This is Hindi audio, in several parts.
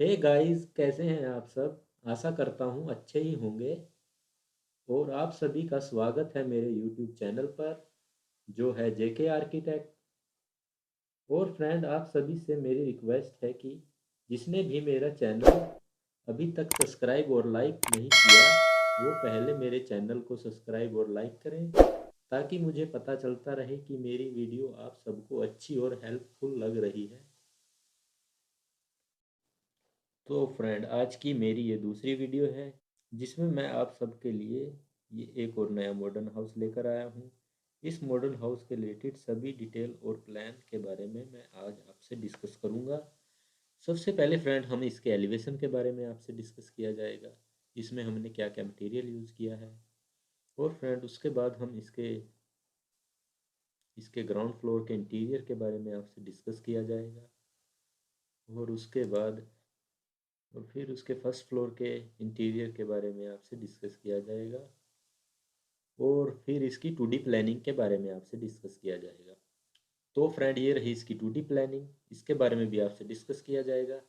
हे गाइस, कैसे हैं आप सब। आशा करता हूँ अच्छे ही होंगे। और आप सभी का स्वागत है मेरे यूट्यूब चैनल पर, जो है जेके आर्किटेक्ट। और फ्रेंड, आप सभी से मेरी रिक्वेस्ट है कि जिसने भी मेरा चैनल अभी तक सब्सक्राइब और लाइक नहीं किया, वो पहले मेरे चैनल को सब्सक्राइब और लाइक करें, ताकि मुझे पता चलता रहे कि मेरी वीडियो आप सबको अच्छी और हेल्पफुल लग रही है। तो फ्रेंड, आज की मेरी ये दूसरी वीडियो है, जिसमें मैं आप सबके लिए ये एक और नया मॉडर्न हाउस लेकर आया हूँ। इस मॉडर्न हाउस के रिलेटेड सभी डिटेल और प्लान के बारे में मैं आज आपसे डिस्कस करूँगा। सबसे पहले फ्रेंड, हम इसके एलिवेशन के बारे में आपसे डिस्कस किया जाएगा। इसमें हमने क्या क्या मटेरियल यूज़ किया है। और फ्रेंड, उसके बाद हम इसके इसके ग्राउंड फ्लोर के इंटीरियर के बारे में आपसे डिस्कस किया जाएगा। और उसके बाद और फिर उसके फर्स्ट फ्लोर के इंटीरियर के बारे में आपसे डिस्कस किया जाएगा। और फिर इसकी 2D प्लानिंग के बारे में आपसे डिस्कस किया जाएगा। तो फ्रेंड, ये रही इसकी 2D प्लानिंग, इसके बारे में भी आपसे डिस्कस किया जाएगा।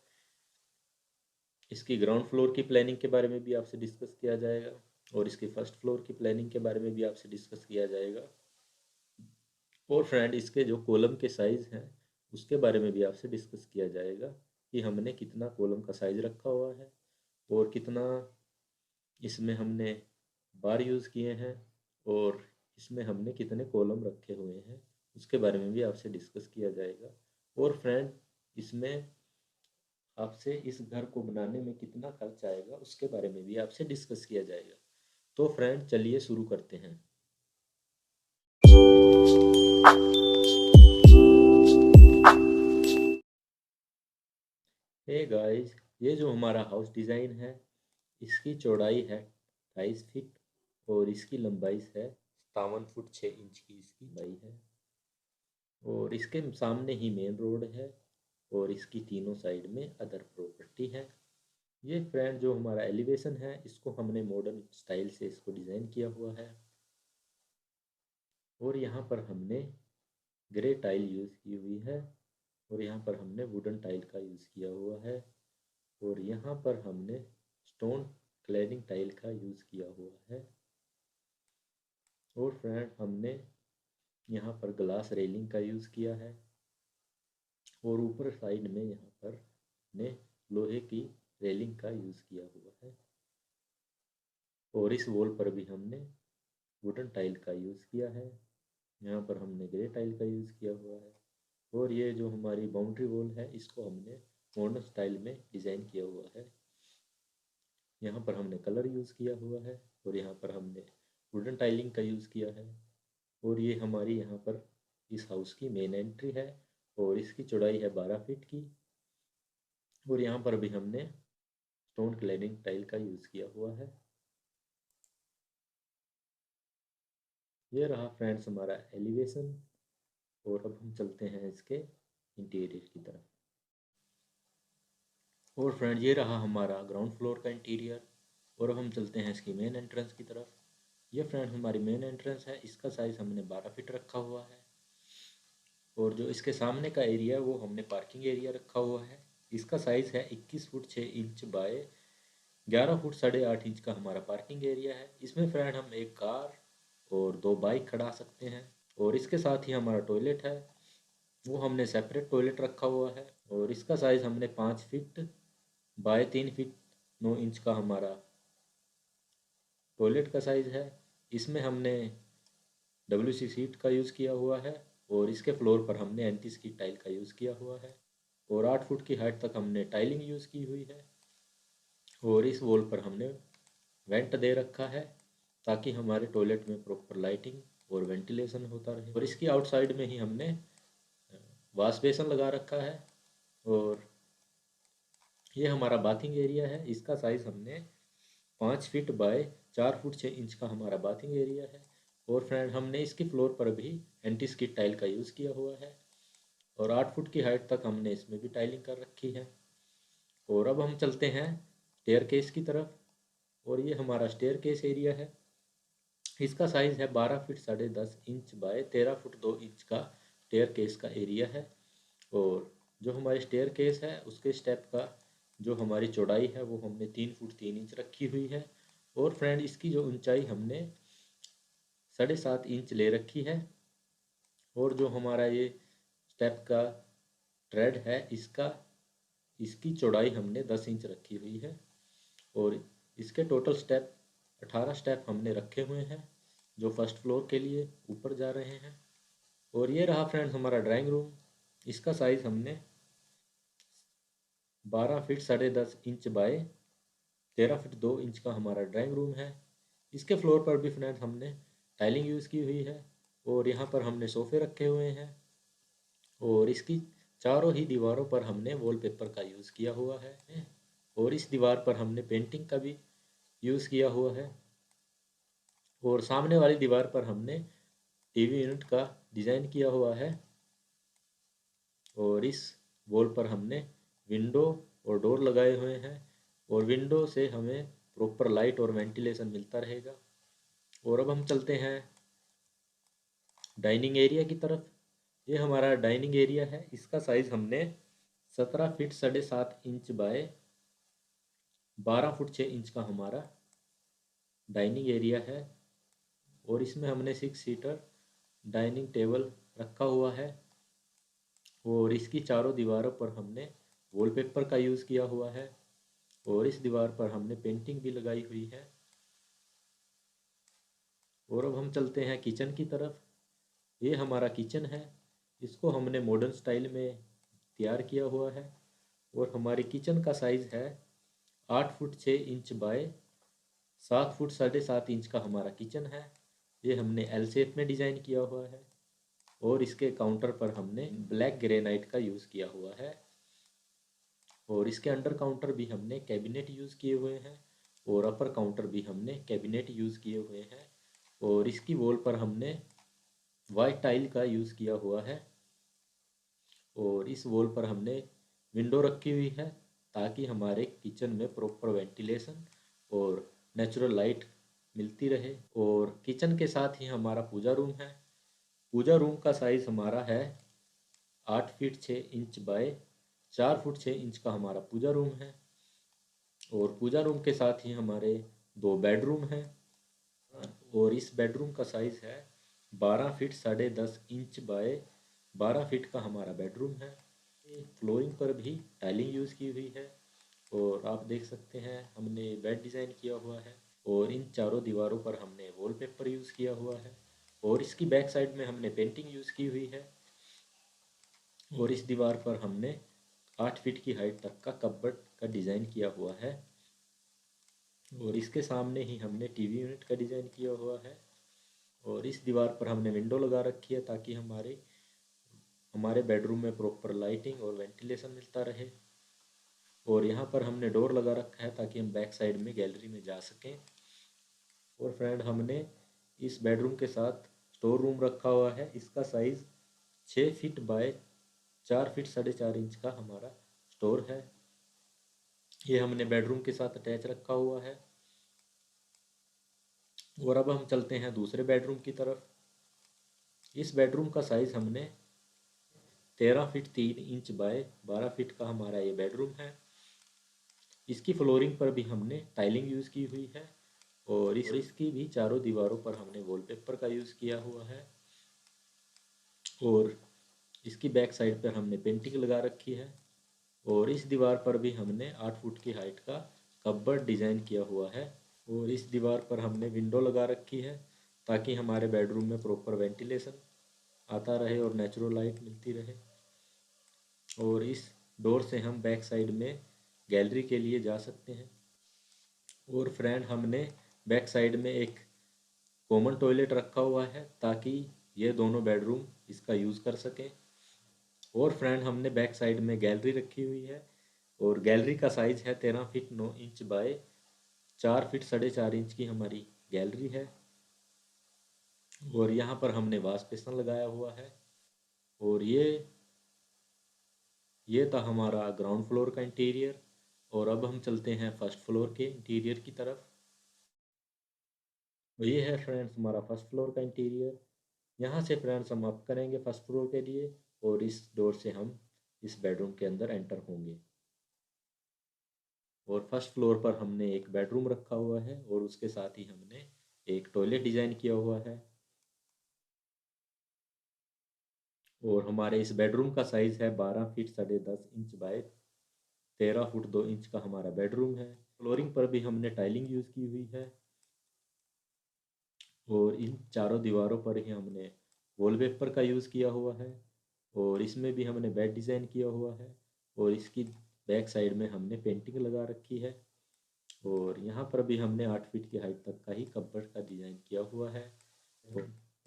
इसकी ग्राउंड फ्लोर की प्लानिंग के बारे में भी आपसे डिस्कस किया जाएगा। और इसकी फर्स्ट फ्लोर की प्लानिंग के बारे में भी आपसे डिस्कस किया जाएगा। और फ्रेंड, इसके जो कॉलम के साइज़ हैं, उसके बारे में भी आपसे डिस्कस किया जाएगा कि हमने कितना कॉलम का साइज़ रखा हुआ है, और कितना इसमें हमने बार यूज़ किए हैं, और इसमें हमने कितने कॉलम रखे हुए हैं, उसके बारे में भी आपसे डिस्कस किया जाएगा। और फ्रेंड, इसमें आपसे इस घर को बनाने में कितना खर्च आएगा, उसके बारे में भी आपसे डिस्कस किया जाएगा। तो फ्रेंड, चलिए शुरू करते हैं। हे गाइस, ये जो हमारा हाउस डिज़ाइन है, इसकी चौड़ाई है 28 फीट, और इसकी लंबाई है 57 फुट 6 इंच की इसकी लंबाई है। और इसके सामने ही मेन रोड है, और इसकी तीनों साइड में अदर प्रॉपर्टी है। ये फ्रेंड, जो हमारा एलिवेशन है, इसको हमने मॉडर्न स्टाइल से इसको डिज़ाइन किया हुआ है। और यहाँ पर हमने ग्रे टाइल यूज़ की हुई है, और यहाँ पर हमने वुडन टाइल का यूज़ किया हुआ है, और यहाँ पर हमने स्टोन क्लैडिंग टाइल का यूज़ किया हुआ है। और फ्रेंड, हमने यहाँ पर ग्लास रेलिंग का यूज़ किया है, और ऊपर साइड में यहाँ पर हमने लोहे की रेलिंग का यूज़ किया हुआ है। और इस वॉल पर भी हमने वुडन टाइल का यूज़ किया है। यहाँ पर हमने ग्रे टाइल का यूज़ किया हुआ है। और ये जो हमारी बाउंड्री वॉल है, इसको हमने मॉडर्न स्टाइल में डिज़ाइन किया हुआ है। यहाँ पर हमने कलर यूज़ किया हुआ है, और यहाँ पर हमने वुडन टाइलिंग का यूज़ किया है। और ये हमारी यहाँ पर इस हाउस की मेन एंट्री है, और इसकी चौड़ाई है 12 फीट की। और यहाँ पर भी हमने स्टोन क्लैडिंग टाइल का यूज़ किया हुआ है। ये रहा फ्रेंड्स हमारा एलिवेशन। और अब हम चलते हैं इसके इंटीरियर की तरफ। और फ्रेंड, ये रहा हमारा ग्राउंड फ्लोर का इंटीरियर। और अब हम चलते हैं इसकी मेन एंट्रेंस की तरफ। ये फ्रेंड हमारी मेन एंट्रेंस है, इसका साइज़ हमने 12 फीट रखा हुआ है। और जो इसके सामने का एरिया है, वो हमने पार्किंग एरिया रखा हुआ है। इसका साइज़ है 21 foot 6 inch by 11 foot 8.5 inch का हमारा पार्किंग एरिया है। इसमें फ्रेंड हम एक कार और दो बाइक खड़ा सकते हैं। और इसके साथ ही हमारा टॉयलेट है, वो हमने सेपरेट टॉयलेट रखा हुआ है। और इसका साइज़ हमने 5 फीट बाय 3 फीट 9 इंच का हमारा टॉयलेट का साइज़ है। इसमें हमने WC सीट का यूज़ किया हुआ है, और इसके फ्लोर पर हमने एंटीस की टाइल का यूज़ किया हुआ है। और 8 फुट की हाइट तक हमने टाइलिंग यूज़ की हुई है। और इस वॉल पर हमने वेंट दे रखा है, ताकि हमारे टॉयलेट में प्रॉपर लाइटिंग और वेंटिलेशन होता रहे। और इसकी आउटसाइड में ही हमने वॉश बेसन लगा रखा है। और ये हमारा बाथिंग एरिया है, इसका साइज़ हमने 5 फीट बाय 4 फुट 6 इंच का हमारा बाथिंग एरिया है। और फ्रेंड, हमने इसकी फ्लोर पर भी एंटी स्किड टाइल का यूज़ किया हुआ है, और 8 फुट की हाइट तक हमने इसमें भी टाइलिंग कर रखी है। और अब हम चलते हैं स्टेयर केस की तरफ। और ये हमारा स्टेयर केस एरिया है, इसका साइज़ है 12 feet 10.5 inch by 13 foot 2 inch का स्टेयर केस का एरिया है। और जो हमारे स्टेयर केस है, उसके स्टेप का जो हमारी चौड़ाई है वो हमने 3 फुट 3 इंच रखी हुई है। और फ्रेंड इसकी जो ऊंचाई हमने 7.5 इंच ले रखी है। और जो हमारा ये स्टेप का ट्रेड है इसकी चौड़ाई हमने 10 इंच रखी हुई है। और इसके टोटल स्टेप 18 स्टेप हमने रखे हुए हैं जो फर्स्ट फ्लोर के लिए ऊपर जा रहे हैं। और ये रहा फ्रेंड्स हमारा ड्राइंग रूम। इसका साइज़ हमने 12 feet 10.5 inch by 13 feet 2 inch का हमारा ड्राइंग रूम है। इसके फ्लोर पर भी फ्रेंड्स हमने टाइलिंग यूज़ की हुई है। और यहाँ पर हमने सोफ़े रखे हुए हैं। और इसकी चारों ही दीवारों पर हमने वॉलपेपर का यूज़ किया हुआ है। और इस दीवार पर हमने पेंटिंग का भी यूज़ किया हुआ है। और सामने वाली दीवार पर हमने टीवी यूनिट का डिज़ाइन किया हुआ है। और इस वॉल पर हमने विंडो और डोर लगाए हुए हैं। और विंडो से हमें प्रॉपर लाइट और वेंटिलेशन मिलता रहेगा। और अब हम चलते हैं डाइनिंग एरिया की तरफ। ये हमारा डाइनिंग एरिया है। इसका साइज़ हमने 17 feet 7.5 inch by 12 foot 6 inch का हमारा डाइनिंग एरिया है। और इसमें हमने 6 सीटर डाइनिंग टेबल रखा हुआ है। और इसकी चारों दीवारों पर हमने वॉलपेपर का यूज़ किया हुआ है। और इस दीवार पर हमने पेंटिंग भी लगाई हुई है। और अब हम चलते हैं किचन की तरफ। ये हमारा किचन है। इसको हमने मॉडर्न स्टाइल में तैयार किया हुआ है। और हमारी किचन का साइज़ है 8 foot 6 inch by 7 foot 7.5 inch का हमारा किचन है। ये हमने एल शेप में डिज़ाइन किया हुआ है। और इसके काउंटर पर हमने ब्लैक ग्रेनाइट का यूज़ किया हुआ है। और इसके अंडर काउंटर भी हमने कैबिनेट यूज़ किए हुए हैं। और अपर काउंटर भी हमने कैबिनेट यूज़ किए हुए हैं। और इसकी वॉल पर हमने वाइट टाइल का यूज़ किया हुआ है। और इस वॉल पर हमने विंडो रखी हुई है ताकि हमारे किचन में प्रॉपर वेंटिलेशन और नेचुरल लाइट मिलती रहे। और किचन के साथ ही हमारा पूजा रूम है। पूजा रूम का साइज़ हमारा है 8 feet 6 inch by 4 foot 6 inch का हमारा पूजा रूम है। और पूजा रूम के साथ ही हमारे 2 बेडरूम हैं। और इस बेडरूम का साइज़ है 12 फीट 10.5 इंच बाय 12 फीट का हमारा बेडरूम है। फ्लोरिंग पर भी टाइलिंग यूज़ की हुई है। और आप देख सकते हैं हमने बेड डिज़ाइन किया हुआ है। और इन चारों दीवारों पर हमने वॉलपेपर यूज़ किया हुआ है। और इसकी बैक साइड में हमने पेंटिंग यूज़ की हुई है। और इस दीवार पर हमने 8 फीट की हाइट तक का कपबोर्ड का डिज़ाइन किया हुआ है। और इसके सामने ही हमने टीवी यूनिट का डिज़ाइन किया हुआ है। और इस दीवार पर हमने विंडो लगा रखी है ताकि हमारे बेडरूम में प्रॉपर लाइटिंग और वेंटिलेशन मिलता रहे। और यहाँ पर हमने डोर लगा रखा है ताकि हम बैक साइड में गैलरी में जा सकें। और फ्रेंड हमने इस बेडरूम के साथ स्टोर रूम रखा हुआ है। इसका size 6 feet by 4 feet 4.5 inch का हमारा स्टोर है। ये हमने बेडरूम के साथ अटैच रखा हुआ है। और अब हम चलते हैं दूसरे बेडरूम की तरफ। इस बेडरूम का साइज़ हमने 13 फीट 3 इंच बाय 12 फीट का हमारा ये बेडरूम है। इसकी फ्लोरिंग पर भी हमने टाइलिंग यूज़ की हुई है। और इसकी भी चारों दीवारों पर हमने वॉलपेपर का यूज़ किया हुआ है। और इसकी बैक साइड पर हमने पेंटिंग लगा रखी है। और इस दीवार पर भी हमने 8 फुट की हाइट का कपबोर्ड डिज़ाइन किया हुआ है। और इस दीवार पर हमने विंडो लगा रखी है ताकि हमारे बेडरूम में प्रॉपर वेंटिलेशन आता रहे और नेचुरल लाइट मिलती रहे। और इस डोर से हम बैक साइड में गैलरी के लिए जा सकते हैं। और फ्रेंड हमने बैक साइड में एक कॉमन टॉयलेट रखा हुआ है ताकि ये दोनों बेडरूम इसका यूज़ कर सकें। और फ्रेंड हमने बैक साइड में गैलरी रखी हुई है। और गैलरी का साइज़ है 13 feet 9 inch by 4 feet 4.5 inch की हमारी गैलरी है। और यहाँ पर हमने वाश बेसिन लगाया हुआ है। और ये था हमारा ग्राउंड फ्लोर का इंटीरियर। और अब हम चलते हैं फर्स्ट फ्लोर के इंटीरियर की तरफ। और ये है फ्रेंड्स हमारा फर्स्ट फ्लोर का इंटीरियर। यहाँ से फ्रेंड्स हम अप करेंगे फर्स्ट फ्लोर के लिए। और इस डोर से हम इस बेडरूम के अंदर एंटर होंगे। और फर्स्ट फ्लोर पर हमने एक बेडरूम रखा हुआ है और उसके साथ ही हमने एक टॉयलेट डिज़ाइन किया हुआ है। और हमारे इस बेडरूम का साइज़ है 12 feet 10.5 inch by 13 foot 2 inch का हमारा बेडरूम है। फ्लोरिंग पर भी हमने टाइलिंग यूज़ की हुई है और इन चारों दीवारों पर ही हमने वॉलपेपर का यूज़ किया हुआ है और इसमें भी हमने बेड डिज़ाइन किया हुआ है और इसकी बैक साइड में हमने पेंटिंग लगा रखी है और यहाँ पर भी हमने 8 फीट की हाइट तक का ही कपबोर्ड का डिज़ाइन किया हुआ है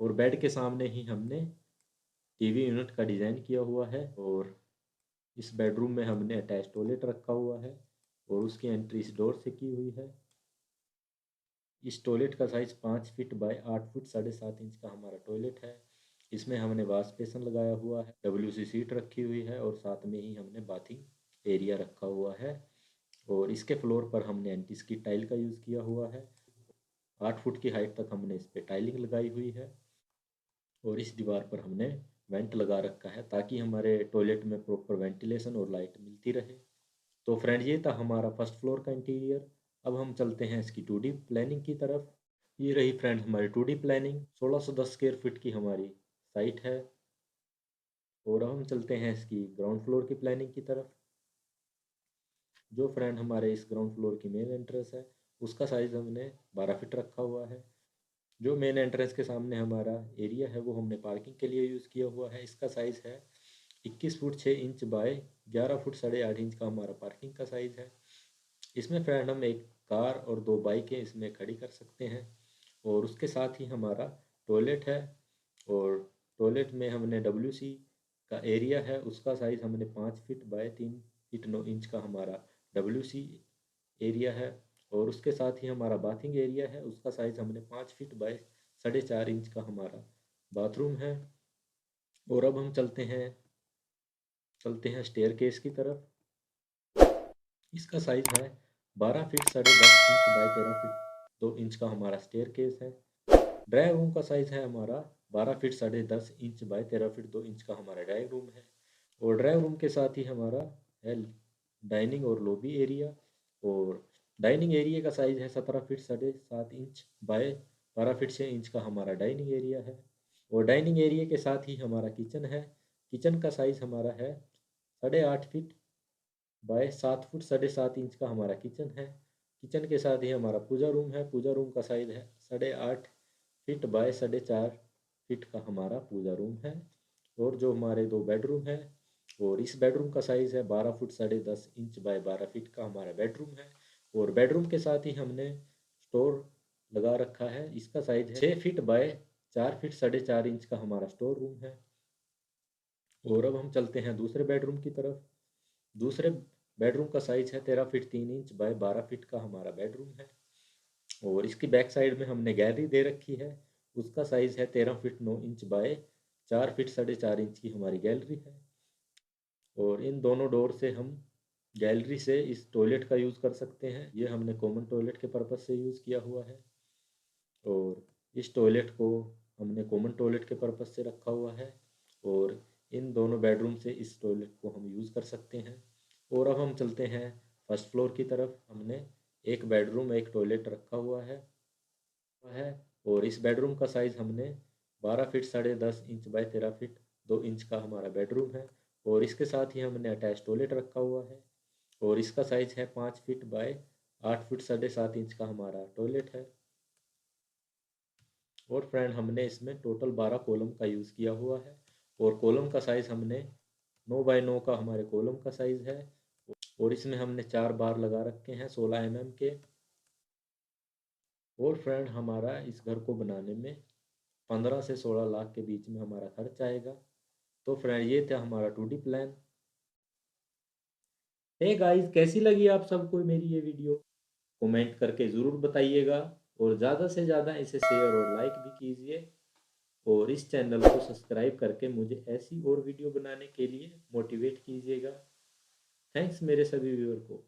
और बेड के सामने ही हमने टीवी यूनिट का डिज़ाइन किया हुआ है और इस बेडरूम में हमने अटैच टॉयलेट रखा हुआ है और उसकी एंट्री इस डोर से की हुई है। इस टॉयलेट का size 5 feet by 8 foot 7.5 inch का हमारा टॉयलेट है। इसमें हमने वॉश बेसिन लगाया हुआ है, WC सीट रखी हुई है और साथ में ही हमने बाथिंग एरिया रखा हुआ है और इसके फ्लोर पर हमने एंटी स्किड टाइल का यूज़ किया हुआ है। 8 फुट की हाइट तक हमने इस पर टाइलिंग लगाई हुई है और इस दीवार पर हमने वेंट लगा रखा है ताकि हमारे टॉयलेट में प्रॉपर वेंटिलेशन और लाइट मिलती रहे। तो फ्रेंड ये था हमारा फर्स्ट फ्लोर का इंटीरियर। अब हम चलते हैं इसकी 2D प्लानिंग की तरफ। ये रही फ्रेंड हमारी 2D प्लानिंग। 1610 स्क्वायर फीट की हमारी साइट है और अब हम चलते हैं इसकी ग्राउंड फ्लोर की प्लानिंग की तरफ। जो फ्रेंड हमारे इस ग्राउंड फ्लोर की मेन एंट्रेंस है उसका साइज़ हमने 12 फीट रखा हुआ है। जो मेन एंट्रेंस के सामने हमारा एरिया है वो हमने पार्किंग के लिए यूज़ किया हुआ है। इसका साइज़ है 21 foot 6 inch by 11 foot 8.5 inch का हमारा पार्किंग का साइज़ है। इसमें फ्रेंड हम एक कार और 2 बाइकें इसमें खड़ी कर सकते हैं और उसके साथ ही हमारा टॉयलेट है और टॉयलेट में हमने WC का एरिया है उसका साइज़ हमने 5 फीट बाय 3 फीट 9 इंच का हमारा WC एरिया है और उसके साथ ही हमारा बाथिंग एरिया है उसका साइज़ हमने 5 फीट बाय 4.5 इंच का हमारा बाथरूम है। और अब हम चलते हैं स्टेयर केस की तरफ। इसका साइज़ है 12 feet 10.5 inch by 13 feet 2 inch का हमारा स्टेयर केस है। ड्राइंग रूम का साइज़ है हमारा 12 feet 10.5 inch by 13 feet 2 inch का हमारा ड्राइंग रूम है और ड्राइंग रूम के साथ ही हमारा है डाइनिंग और लॉबी एरिया और डाइनिंग एरिया का साइज़ है 17 feet 7.5 inch by 12 feet 6 inch का हमारा डाइनिंग एरिया है और डाइनिंग एरिया के साथ ही हमारा किचन है। किचन का साइज़ हमारा है 8.5 फीट बाय 7 फुट 7.5 इंच का हमारा किचन है। किचन के साथ ही हमारा पूजा रूम है। पूजा रूम का साइज़ है 8.5 फीट बाय 4.5 फीट का हमारा पूजा रूम है और जो हमारे 2 बेडरूम है और इस बेडरूम का साइज़ है 12 फुट 10.5 इंच बाय 12 फीट का हमारा बेडरूम है और बेडरूम के साथ ही हमने स्टोर लगा रखा है। इसका साइज़ है 6 फीट बाय 4 फीट 4.5 इंच का हमारा स्टोर रूम है। और अब हम चलते हैं दूसरे बेडरूम की तरफ। दूसरे बेडरूम का साइज़ है 13 फीट 3 इंच बाय 12 फीट का हमारा बेडरूम है और इसकी बैक साइड में हमने गैलरी दे रखी है। उसका साइज़ है 13 feet 9 inch by 4 feet 4.5 inch की हमारी गैलरी है और इन दोनों डोर से हम गैलरी से इस टॉयलेट का यूज़ कर सकते हैं। ये हमने कॉमन टॉयलेट के पर्पज़ से यूज़ किया हुआ है और इस टॉयलेट को हमने कॉमन टॉयलेट के पर्पज़ से रखा हुआ है और इन दोनों बेडरूम से इस टॉयलेट को हम यूज़ कर सकते हैं। और अब हम चलते हैं फर्स्ट फ्लोर की तरफ। हमने एक बेडरूम एक टॉयलेट रखा हुआ है और इस बेडरूम का साइज़ हमने 12 feet 10.5 inch by 13 feet 2 inch का हमारा बेडरूम है और इसके साथ ही हमने अटैच टॉयलेट रखा हुआ है और इसका साइज़ है 5 फीट बाय 8 फीट 7.5 इंच का हमारा टॉयलेट है और फ्रेंड हमने इसमें टोटल 12 कॉलम का यूज़ किया हुआ है और कॉलम का साइज़ हमने 9 बाय 9 का हमारे कॉलम का साइज़ है और इसमें हमने 4 बार लगा रखे हैं 16 mm के। और फ्रेंड हमारा इस घर को बनाने में 15 से 16 लाख के बीच में हमारा खर्च आएगा। तो फ्रेंड ये था हमारा 2D प्लान। हे गाइस कैसी लगी आप सबको मेरी ये वीडियो? कमेंट करके ज़रूर बताइएगा और ज़्यादा से ज़्यादा इसे शेयर और लाइक भी कीजिए और इस चैनल को सब्सक्राइब करके मुझे ऐसी और वीडियो बनाने के लिए मोटिवेट कीजिएगा। थैंक्स मेरे सभी व्यूअर को।